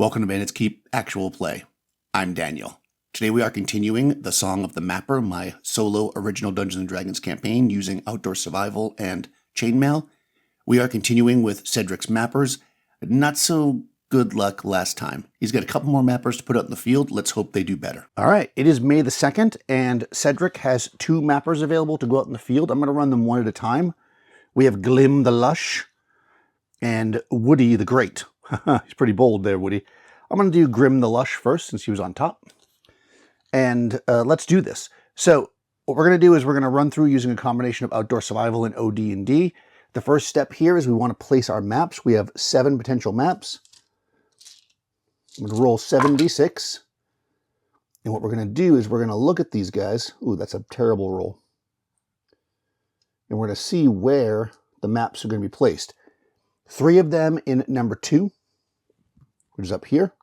Welcome to Bandit's Keep Actual Play. I'm Daniel. Today we are continuing the Song of the Mapper, my solo original Dungeons & Dragons campaign using outdoor survival and chainmail. We are continuing with Cedric's mappers. Not so good luck last time. He's got a couple more mappers to put out in the field. Let's hope they do better. All right, it is May the 2nd, and Cedric has 2 mappers available to go out in the field. I'm going to run them one at a time. We have Glim the Lush and Woody the Great. He's pretty bold there, Woody. I'm going to do Grim the Lush first, since he was on top. And let's do this. So what we're going to do is we're going to run through using a combination of outdoor survival and OD&D. The first step here is we want to place our maps. We have 7 potential maps. I'm going to roll 7d6. And what we're going to do is we're going to look at these guys. Ooh, that's a terrible roll. And we're going to see where the maps are going to be placed. 3 of them in number 2. Which is up here.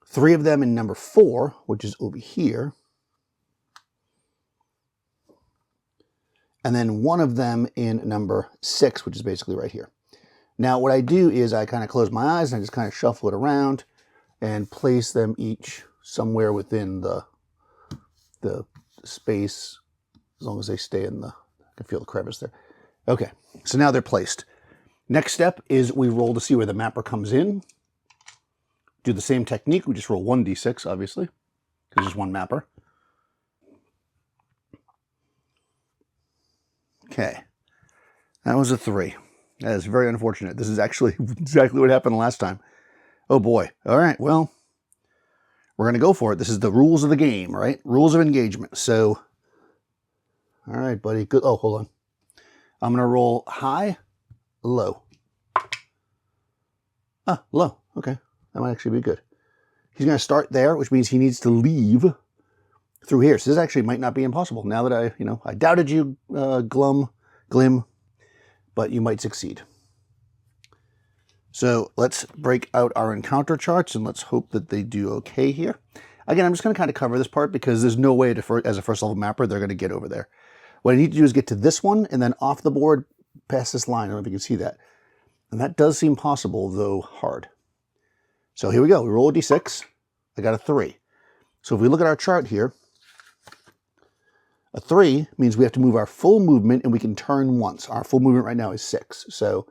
Three of them in number 4, which is over here. And then 1 of them in number 6, which is basically right here. Now what I do is I kind of close my eyes and I just kind of shuffle it around and place them each somewhere within the space, as long as they stay in the, I can feel the crevice there. Okay, so now they're placed. Next step is we roll to see where the mapper comes in. Do the same technique, we just roll 1d6, obviously, because there's 1 mapper. Okay, that was a 3. That is very unfortunate. This is actually exactly what happened last time. Oh boy, all right, well, we're going to go for it. This is the rules of the game, right? Rules of engagement, so, all right, buddy, good. Oh, hold on. I'm going to roll high, low. Ah, low. Okay. That might actually be good. He's going to start there, which means he needs to leave through here. So this actually might not be impossible. Now that I doubted you, Glim, but you might succeed. So let's break out our encounter charts and let's hope that they do okay here. Again, I'm just going to kind of cover this part because there's no way to, as a first level mapper, they're going to get over there. What I need to do is get to this one and then off the board past this line. I don't know if you can see that. And that does seem possible, though hard. So here we go. We roll a d6. I got a 3. So if we look at our chart here, a 3 means we have to move our full movement and we can turn once. Our full movement right now is 6. So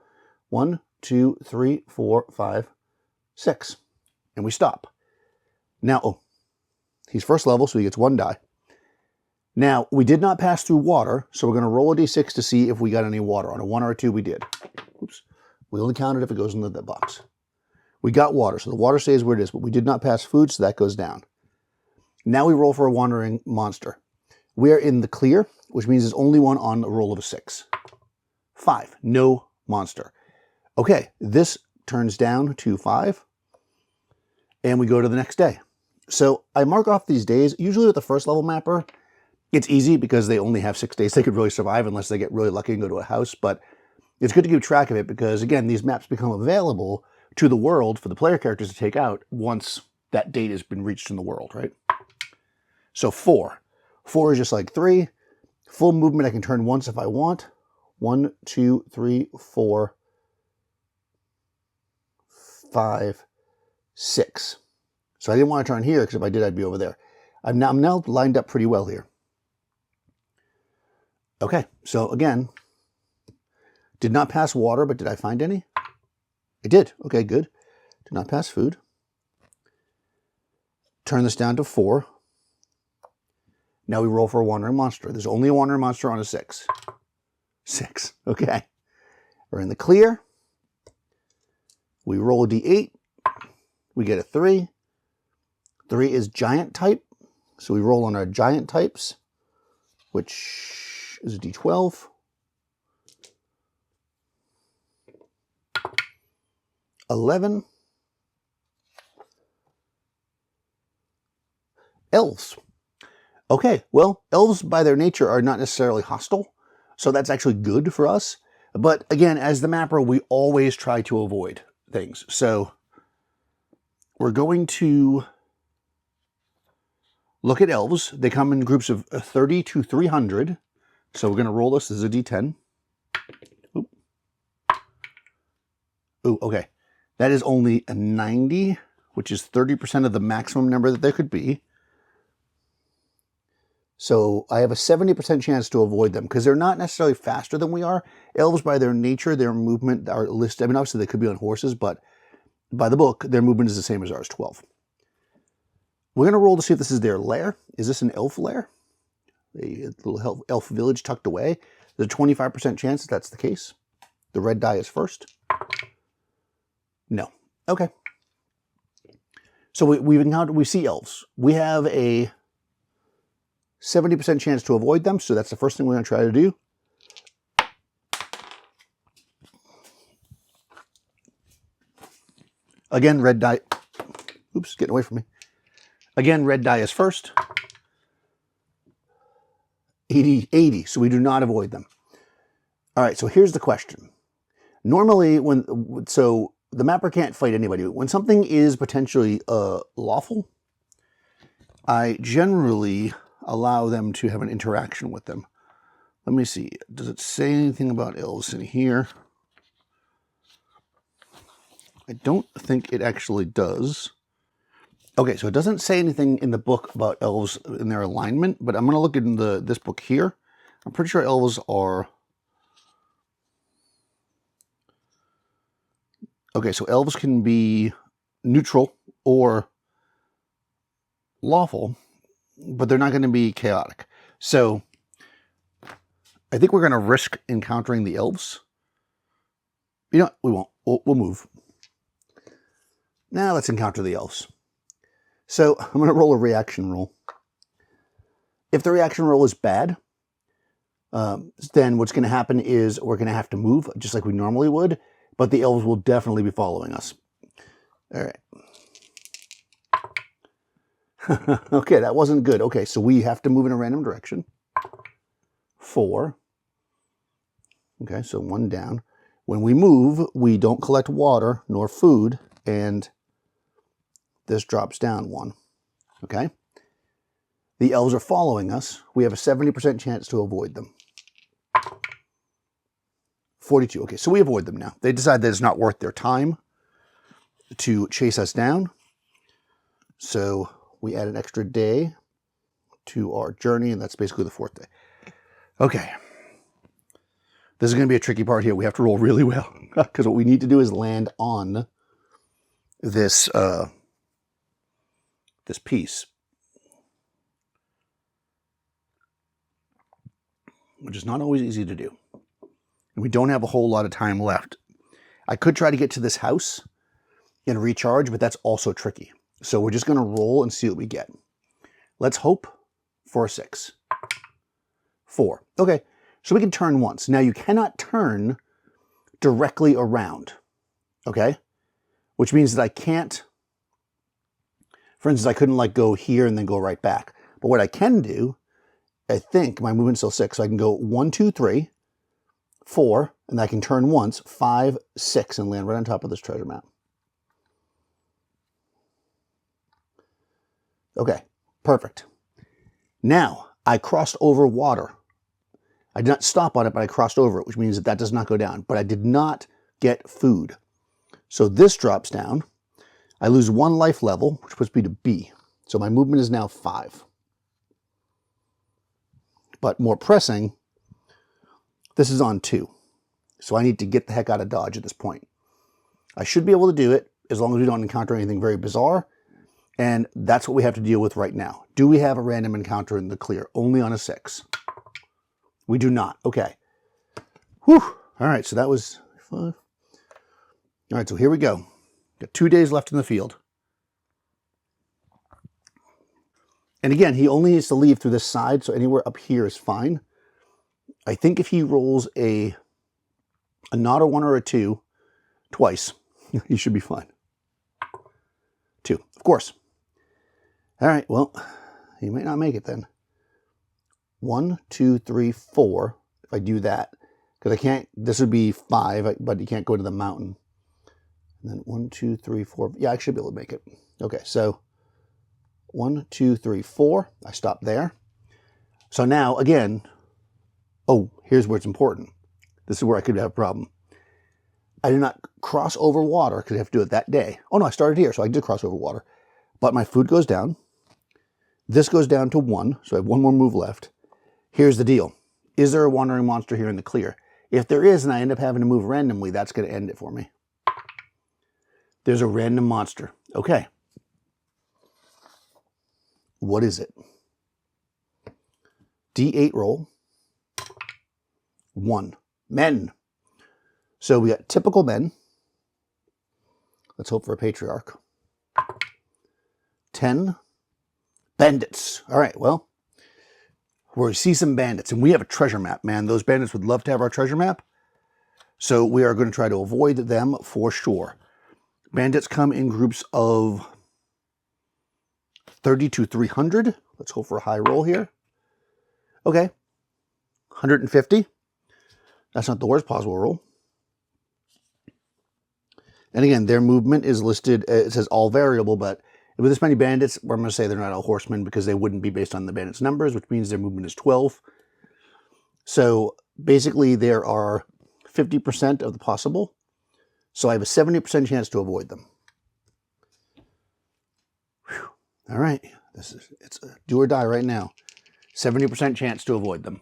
1, 2, 3, 4, 5, 6. And we stop. Now, oh, he's first level, so he gets 1 die. Now, we did not pass through water, so we're going to roll a d6 to see if we got any water. On a 1 or a 2, we did. Oops. We only count it if it goes into the box. We got water, so the water stays where it is, but we did not pass food, so that goes down. Now we roll for a wandering monster. We are in the clear, which means there's only one on a roll of a 6. 5. No monster. Okay, this turns down to 5, and we go to the next day. So I mark off these days, usually with the first level mapper. It's easy because they only have 6 days they could really survive unless they get really lucky and go to a house, but it's good to keep track of it because, again, these maps become available to the world for the player characters to take out once that date has been reached in the world, right? So 4. 4 is just like 3. Full movement, I can turn once if I want. 1, 2, 3, 4, 5, 6. So I didn't want to turn here because if I did, I'd be over there. I'm now lined up pretty well here. Okay, so again, did not pass water, but did I find any? I did. Okay, good. Did not pass food. Turn this down to 4. Now we roll for a wandering monster. There's only a wandering monster on a 6. 6. Okay. We're in the clear. We roll a d8. We get a 3. 3 is giant type. So we roll on our giant types, which is a d12. 11. Elves. Okay, well, elves by their nature are not necessarily hostile, so that's actually good for us. But again, as the mapper, we always try to avoid things. So we're going to look at elves. They come in groups of 30 to 300. So we're going to roll this as a d10. Oop. Ooh, okay. That is only a 90, which is 30% of the maximum number that there could be. So I have a 70% chance to avoid them because they're not necessarily faster than we are. Elves, by their nature, their movement are listed. I mean, obviously they could be on horses, but by the book, their movement is the same as ours, 12. We're going to roll to see if this is their lair. Is this an elf lair? A little elf village tucked away. There's a 25% chance that that's the case. The red die is first. No. Okay. So we see elves. We have a 70% chance to avoid them, so that's the first thing we're going to try to do. Again, red die. Oops, getting away from me. Again, red die is first. 80, so we do not avoid them. All right, so here's the question. Normally, so the mapper can't fight anybody. When something is potentially lawful, I generally allow them to have an interaction with them. Let me see. Does it say anything about elves in here? I don't think it actually does. Okay, so it doesn't say anything in the book about elves in their alignment, but I'm going to look in this book here. I'm pretty sure elves are... Okay, so elves can be neutral or lawful, but they're not going to be chaotic. So I think we're going to risk encountering the elves. You know what? We won't. We'll move. Now let's encounter the elves. So I'm going to roll a reaction roll. If the reaction roll is bad, then what's going to happen is we're going to have to move just like we normally would, but the elves will definitely be following us. All right. Okay, that wasn't good. Okay, so we have to move in a random direction. 4. Okay, so 1 down. When we move, we don't collect water nor food, and this drops down 1. Okay? The elves are following us. We have a 70% chance to avoid them. 42. Okay, so we avoid them now. They decide that it's not worth their time to chase us down. So we add an extra day to our journey, and that's basically the 4th day. Okay. This is going to be a tricky part here. We have to roll really well because what we need to do is land on this this piece, which is not always easy to do. And we don't have a whole lot of time left. I could try to get to this house and recharge, but that's also tricky. So we're just going to roll and see what we get. Let's hope for a 6. 4. Okay, so we can turn once. Now you cannot turn directly around, okay? Which means that I can't, for instance, I couldn't like go here and then go right back. But what I can do, I think my movement's still 6, so I can go 1, 2, 3, 4, and I can turn once, 5, 6, and land right on top of this treasure map. Okay, perfect. Now, I crossed over water. I did not stop on it, but I crossed over it, which means that that does not go down. But I did not get food. So this drops down. I lose 1 life level, which puts me to B. So my movement is now 5. But more pressing, this is on 2. So I need to get the heck out of Dodge at this point. I should be able to do it as long as we don't encounter anything very bizarre. And that's what we have to deal with right now. Do we have a random encounter in the clear? Only on a 6. We do not. Okay. Whew. All right, so that was 5. All right, so here we go. Got 2 days left in the field. And again, he only needs to leave through this side, so anywhere up here is fine. I think if he rolls a not a 1 or a 2 twice, he should be fine. 2, of course. All right, well, he might not make it then. 1, 2, 3, 4, if I do that. Because I can't, this would be 5, but you can't go to the mountain. And then 1, 2, 3, 4. Yeah, I should be able to make it. Okay, so 1, 2, 3, 4. I stop there. So now, again, oh, here's where it's important. This is where I could have a problem. I did not cross over water because I have to do it that day. Oh no, I started here, so I did cross over water. But my food goes down. This goes down to 1, so I have 1 more move left. Here's the deal. Is there a wandering monster here in the clear? If there is, and I end up having to move randomly, that's going to end it for me. There's a random monster. Okay. What is it? D8 roll. 1. Men. So we got typical men. Let's hope for a patriarch. 10. Bandits. All right, well, we see some bandits, and we have a treasure map, man. Those bandits would love to have our treasure map. So we are going to try to avoid them for sure. Bandits come in groups of 30 to 300. Let's hope for a high roll here. Okay. 150. That's not the worst possible roll. And again, their movement is listed, it says all variable, but with this many bandits, I'm going to say they're not all horsemen because they wouldn't be based on the bandits' numbers, which means their movement is 12. So basically there are 50% of the possible. So I have a 70% chance to avoid them. Whew. All right. It's a do or die right now. 70% chance to avoid them.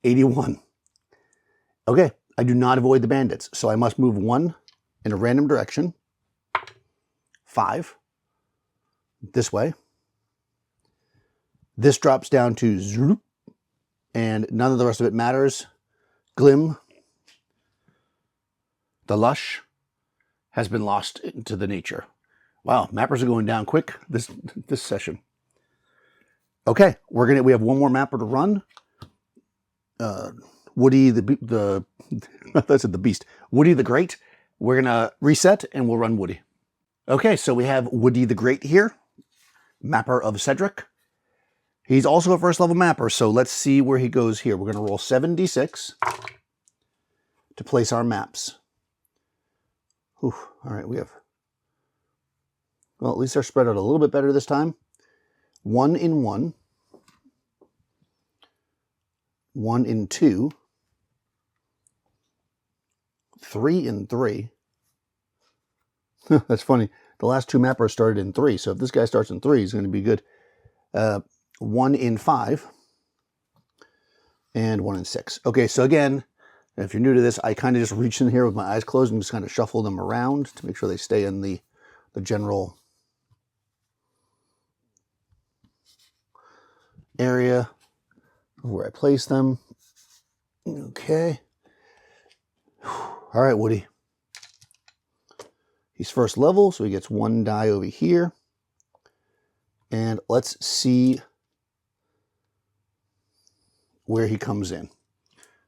81. Okay, I do not avoid the bandits, so I must move 1 in a random direction. 5. This way. This drops down to zoop, and none of the rest of it matters. Glim, the lush, has been lost into the nature. Wow, mappers are going down quick this session. Okay, we have 1 more mapper to run. Woody I said the beast. Woody the Great. We're gonna reset and we'll run Woody. Okay, so we have Woody the Great here, mapper of Cedric. He's also a first level mapper, so let's see where he goes here. We're gonna roll 7d6 to place our maps. Whew. All right, we have, well, at least they're spread out a little bit better this time. 1 in 1. 1 in 2. 3 in 3. That's funny. The last 2 mappers started in 3, so if this guy starts in 3, he's going to be good. 1 in 5. And 1 in 6. Okay, so again, if you're new to this, I kind of just reach in here with my eyes closed and just kind of shuffle them around to make sure they stay in the general area where I place them. Okay. All right, Woody. He's first level, so he gets 1 die over here. And let's see where he comes in.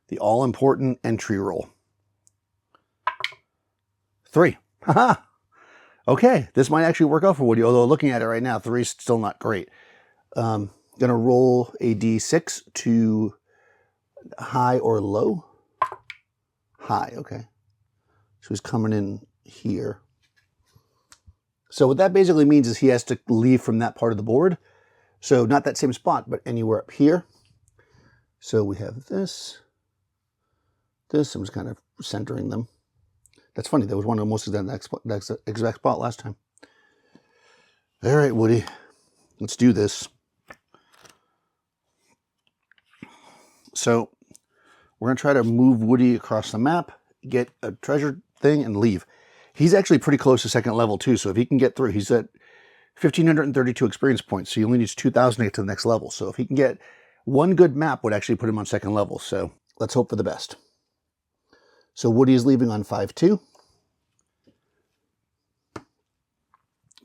The all-important entry roll. 3. Haha! Okay, this might actually work out for Woody, although looking at it right now, 3 is still not great. Gonna roll a d6 to high or low. High, okay. So he's coming in here. So what that basically means is he has to leave from that part of the board. So not that same spot, but anywhere up here. So we have this. I'm just kind of centering them. That's funny. That was one almost that exact spot last time. All right, Woody. Let's do this. So we're going to try to move Woody across the map, get a treasure thing, and leave. He's actually pretty close to second level, too. So if he can get through, he's at 1,532 experience points. So he only needs 2,000 to get to the next level. So if he can get 1 good map would actually put him on second level. So let's hope for the best. So Woody is leaving on 5-2.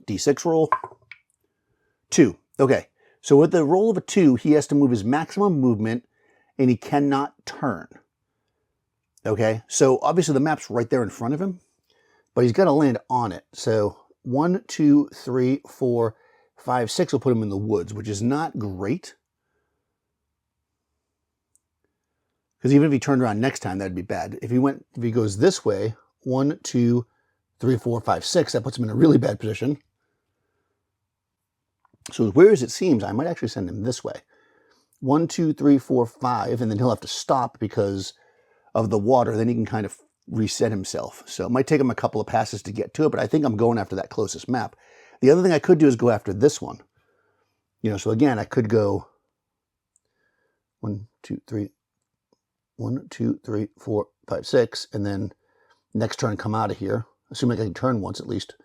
D6 roll. 2. Okay. So with the roll of a 2, he has to move his maximum movement and he cannot turn. Okay. So obviously the map's right there in front of him, but he's got to land on it. So 1, 2, 3, 4, 5, 6 will put him in the woods, which is not great. Because even if he turned around next time, that'd be bad. If he goes this way, 1, 2, 3, 4, 5, 6, that puts him in a really bad position. So as weird as it seems, I might actually send him this way. 1, 2, 3, 4, 5, and then he'll have to stop because of the water. Then he can kind of reset himself. So it might take him a couple of passes to get to it, but I think I'm going after that closest map. The other thing I could do is go after this one. So again, I could go 1, 2, 3, 1, 2, 3, 4, 5, 6, and then next turn come out of here. Assuming I can turn once at least.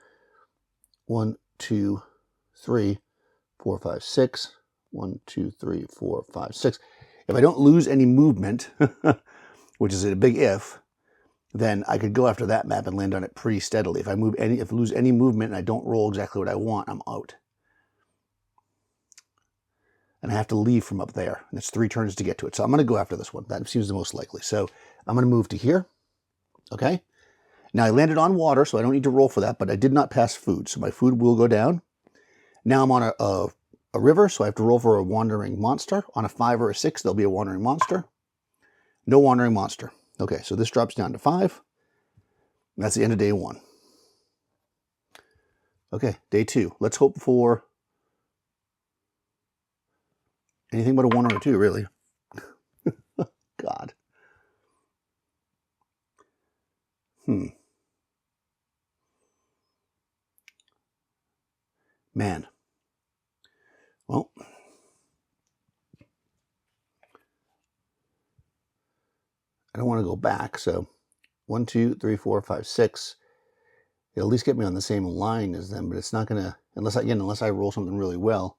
1, 2, 3, 4, 5, 6. 1, 2, 3, 4, 5, 6. If I don't lose any movement, which is a big if, then I could go after that map and land on it pretty steadily. If I lose any movement and I don't roll exactly what I want, I'm out. And I have to leave from up there. And it's 3 turns to get to it. So I'm going to go after this one. That seems the most likely. So I'm going to move to here. Okay. Now I landed on water, so I don't need to roll for that, but I did not pass food. So my food will go down. Now I'm on a river, so I have to roll for a wandering monster. On a 5 or a 6, there'll be a wandering monster. No wandering monster. Okay, so this drops down to 5. And that's the end of day 1. Okay, day 2. Let's hope for anything but a 1 or a 2, really. God. Man. Well, I don't want to go back, so 1, 2, 3, 4, 5, 6. It'll at least get me on the same line as them, but it's not going to, unless I roll something really well,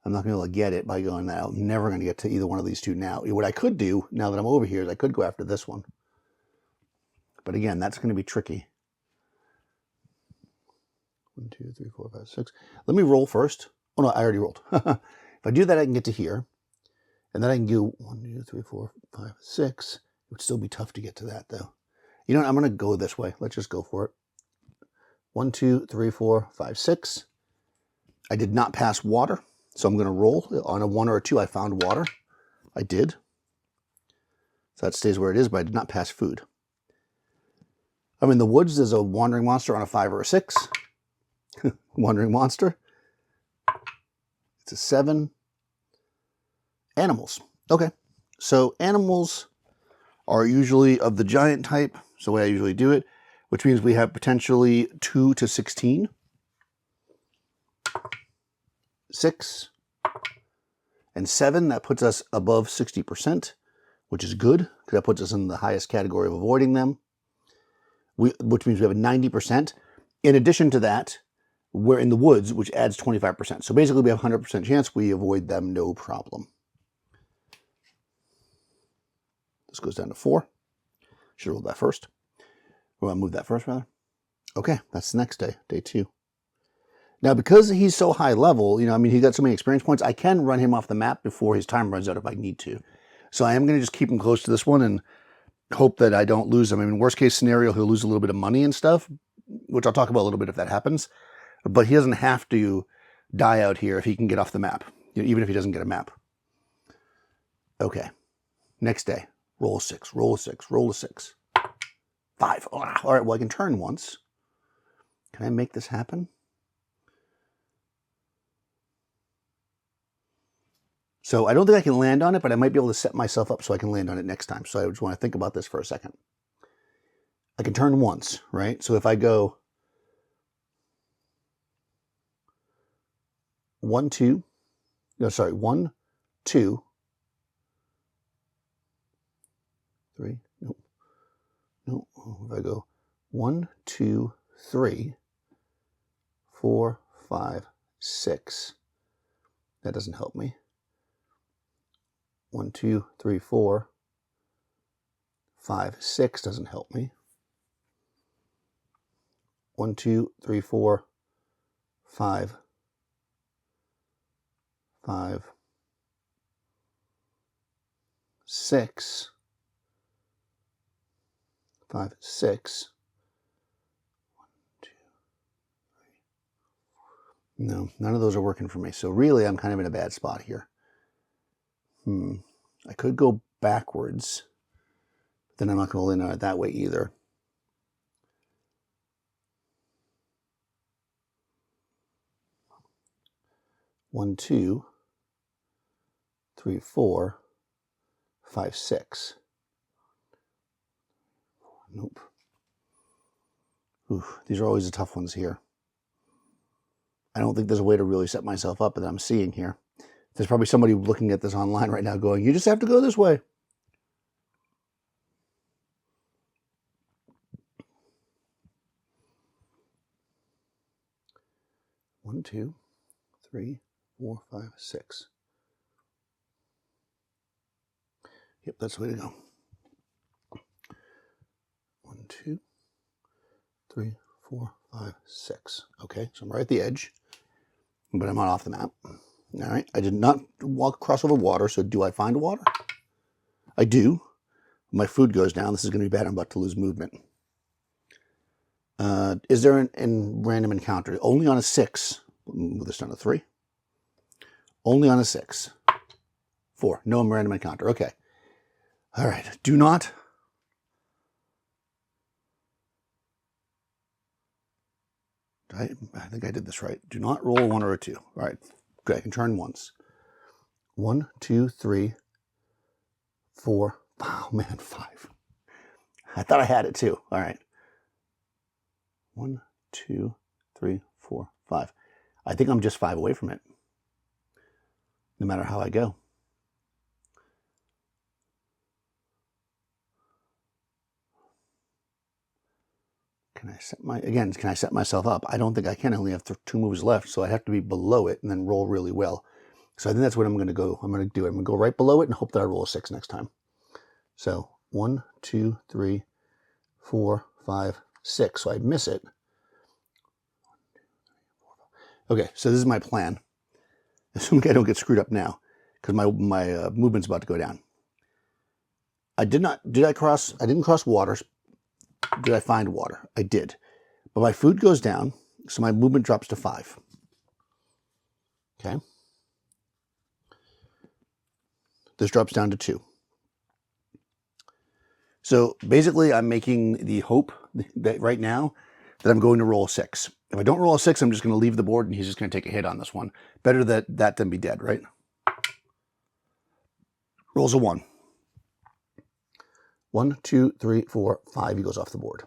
I'm not going to be able to get it by going that. I'm never going to get to either one of these two now. What I could do, now that I'm over here, is I could go after this one. But again, that's going to be tricky. 1, 2, 3, 4, 5, 6. Let me roll first. Oh, no, I already rolled. If I do that, I can get to here. And then I can do 1, 2, 3, 4, 5, 6. It would still be tough to get to that, though. You know what? I'm going to go this way. Let's just go for it. 1, 2, 3, 4, 5, 6. I did not pass water, so I'm going to roll. On a 1 or a 2, I found water. I did. So that stays where it is, but I did not pass food. I'm in the woods. There's a wandering monster on a 5 or a 6. Wandering monster. It's a 7. Animals. Okay. So animals are usually of the giant type. It's the way I usually do it, which means we have potentially 2 to 16. 6 and 7. That puts us above 60%, which is good because that puts us in the highest category of avoiding them. Which means we have a 90%. In addition to that, we're in the woods, which adds 25%. So basically we have a 100% chance we avoid them no problem. This goes down to 4. Should have rolled that first. Well, I'll move that first, rather. Okay, that's the next day, day 2. Now, because he's so high level, he's got so many experience points, I can run him off the map before his time runs out if I need to. So I am going to just keep him close to this one and hope that I don't lose him. Worst case scenario, he'll lose a little bit of money and stuff, which I'll talk about a little bit if that happens. But he doesn't have to die out here if he can get off the map, even if he doesn't get a map. Okay, next day. Roll a 6, roll a 6, roll a 6. 5. Oh, all right, well, I can turn once. Can I make this happen? So I don't think I can land on it, but I might be able to set myself up so I can land on it next time. So I just want to think about this for a second. I can turn once, right? So if I go 1, 2, 1, 2, 3, no, if I go 1, 2, 3, 4, 5, 6, that doesn't help me. 1, 2, 3, 4, 5, 6 doesn't help me. 1, 2, 3, 4, 5, 5, 6, 5, 6. 1, 2, 3. No, none of those are working for me. So really, I'm kind of in a bad spot here. I could go backwards, but then I'm not going to land on it that way either. One, 2, 3, 4, 5, 6. Nope. Ooh, these are always the tough ones here. I don't think there's a way to really set myself up that I'm seeing here. There's probably somebody looking at this online right now going, you just have to go this way. One, 2, 3, 4, 5, 6. Yep, that's the way to go. 1, 2, 3, 4, 5, 6. Okay, so I'm right at the edge, but I'm not off the map. All right, I did not cross over water, so do I find water? I do. My food goes down. This is going to be bad. I'm about to lose movement. Is there an random encounter? Only on a 6. Move this down to 3. Only on a 6. 4. No random encounter. Okay. All right. Do not. I think I did this right. Do not roll a 1 or a 2. All right. Okay. I can turn once. 1, 2, 3, 4. Oh, man, 5. I thought I had it too. All right. 1, 2, 3, 4, 5. I think I'm just 5 away from it, no matter how I go. Can I set myself up? I don't think I can. I only have 2 moves left, so I have to be below it and then roll really well. So I think that's what I'm going to go. I'm going to do it. I'm going to go right below it and hope that I roll a 6 next time. So 1, 2, 3, 4, 5, 6. So I miss it. Okay, so this is my plan. Assuming I don't get screwed up now, because my movement's about to go down. I didn't cross water. Did I find water? I did. But my food goes down, so my movement drops to 5. Okay. This drops down to 2. So basically, I'm making the hope that right now that I'm going to roll a 6. If I don't roll a 6, I'm just going to leave the board and he's just going to take a hit on this one. Better that than be dead, right? Rolls a 1. 1, 2, 3, 4, 5. He goes off the board.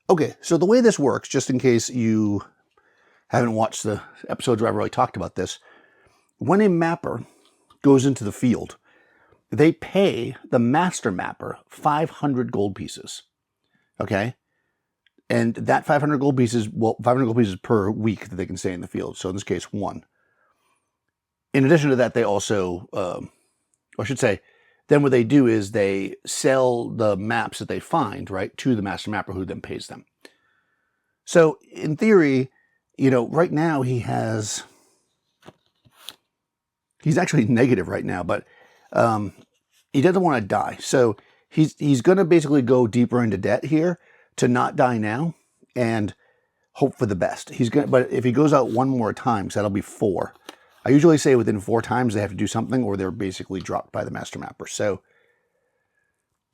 Okay, so the way this works, just in case you haven't watched the episodes where I've really talked about this, when a mapper goes into the field, they pay the master mapper 500 gold pieces. Okay? And that 500 gold pieces, well, 500 gold pieces per week that they can stay in the field. So in this case, 1. In addition to that, they also, or I should say, then what they do is they sell the maps that they find, right, to the master mapper who then pays them. So in theory, right now he's actually negative right now, but he doesn't want to die. So he's going to basically go deeper into debt here to not die now and hope for the best. But if he goes out 1 more time, so that'll be 4. I usually say within 4 times they have to do something or they're basically dropped by the master mapper. So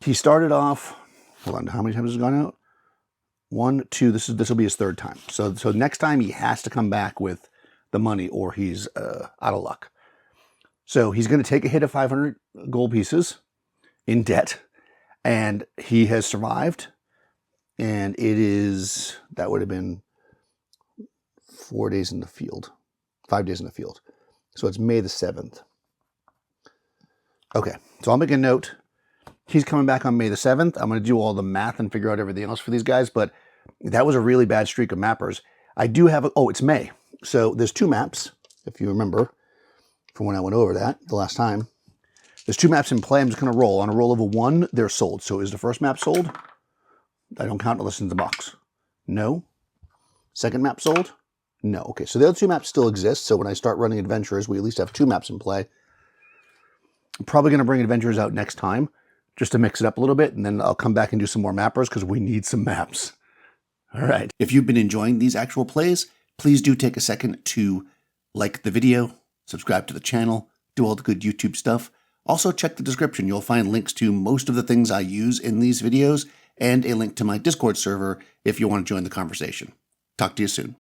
he started off, hold on, how many times has it gone out? 1, 2, this will be his 3rd time. So next time he has to come back with the money or he's out of luck. So he's going to take a hit of 500 gold pieces in debt, and he has survived. And that would have been 4 days in the field, 5 days in the field. So it's May the 7th. Okay, so I'll make a note. He's coming back on May the 7th. I'm going to do all the math and figure out everything else for these guys, but that was a really bad streak of mappers. I do have, it's May. So there's 2 maps, if you remember, from when I went over that the last time. There's 2 maps in play. I'm just going to roll. On a roll of a 1, they're sold. So is the first map sold? I don't count unless it's in the box. No. Second map sold? No. Okay, so the other 2 maps still exist. So when I start running adventures, we at least have 2 maps in play. I'm probably going to bring adventures out next time just to mix it up a little bit. And then I'll come back and do some more mappers because we need some maps. All right. If you've been enjoying these actual plays, please do take a second to like the video, subscribe to the channel, do all the good YouTube stuff. Also check the description. You'll find links to most of the things I use in these videos and a link to my Discord server if you want to join the conversation. Talk to you soon.